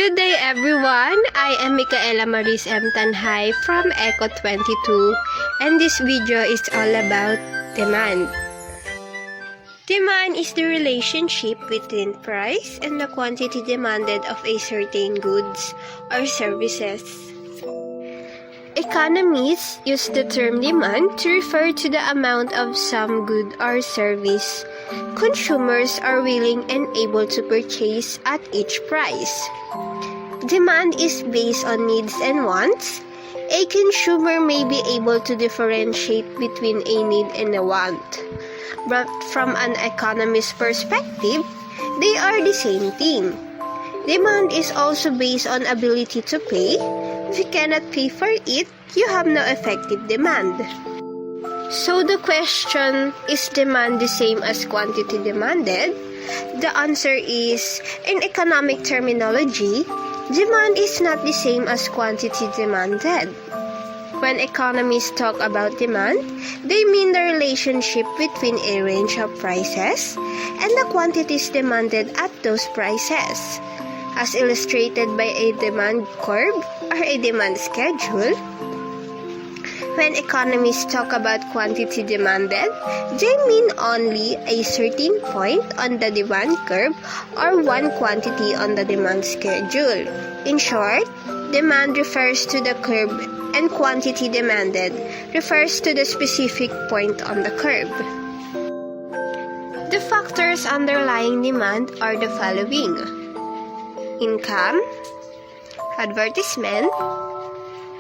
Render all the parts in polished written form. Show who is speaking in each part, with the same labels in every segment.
Speaker 1: Good day everyone! I am Mikhaella Marisse M. Tanjay from Eco22 and this video is all about demand. Demand is the relationship between price and the quantity demanded of a certain goods or services. Economists use the term demand to refer to the amount of some good or service consumers are willing and able to purchase at each price. Demand is based on needs and wants. A consumer may be able to differentiate between a need and a want. But from an economist's perspective, they are the same thing. Demand is also based on ability to pay. If you cannot pay for it, you have no effective demand. So the question, is demand the same as quantity demanded? The answer is, in economic terminology, demand is not the same as quantity demanded. When economists talk about demand, they mean the relationship between a range of prices and the quantities demanded at those prices. As illustrated by a demand curve or a demand schedule, when economists talk about quantity demanded, they mean only a certain point on the demand curve or one quantity on the demand schedule. In short, demand refers to the curve and quantity demanded refers to the specific point on the curve. The factors underlying demand are the following: income, advertisement,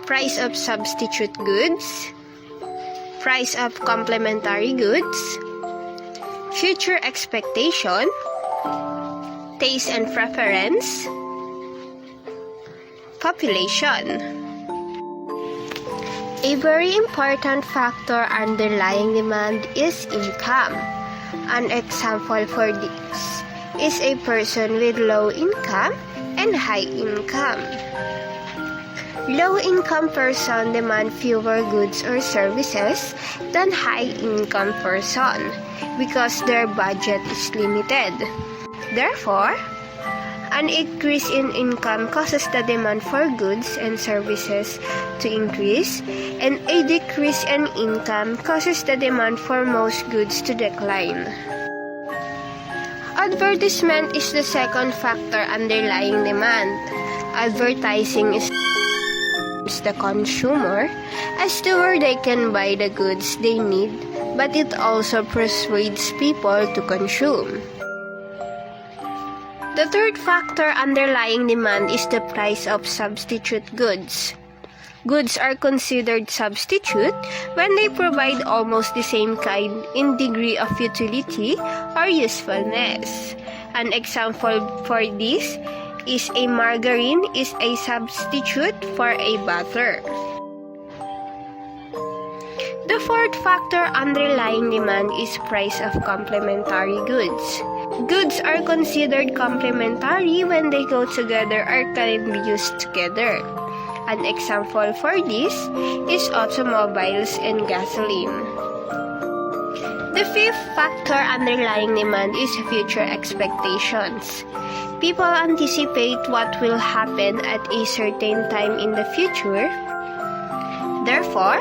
Speaker 1: price of substitute goods, price of complementary goods, future expectation, taste and preference, population. A very important factor underlying demand is income. An example for this is a person with low income and high income. Low-income person demand fewer goods or services than high-income person because their budget is limited. Therefore, an increase in income causes the demand for goods and services to increase, and a decrease in income causes the demand for most goods to decline. Advertisement is the second factor underlying demand. Advertising is the consumer as to where they can buy the goods they need, but it also persuades people to consume. The third factor underlying demand is the price of substitute goods. Goods are considered substitute when they provide almost the same kind in degree of utility or usefulness. An example for this is a margarine is a substitute for a butter. The fourth factor underlying demand is price of complementary goods. Goods are considered complementary when they go together or can be used together. An example for this is automobiles and gasoline. The fifth factor underlying demand is future expectations. People anticipate what will happen at a certain time in the future. Therefore,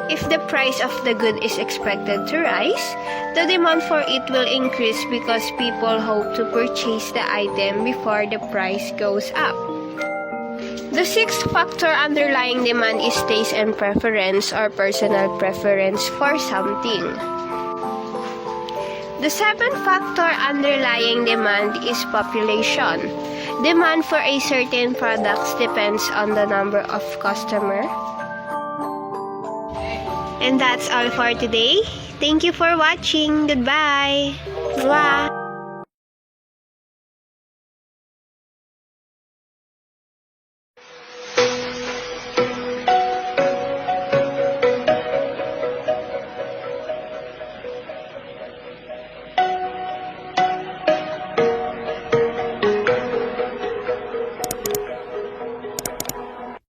Speaker 1: if the price of the good is expected to rise, the demand for it will increase because people hope to purchase the item before the price goes up. The sixth factor underlying demand is taste and preference or personal preference for something. The seventh factor underlying demand is population. Demand for a certain products depends on the number of customers. And that's all for today. Thank you for watching. Goodbye. Bye.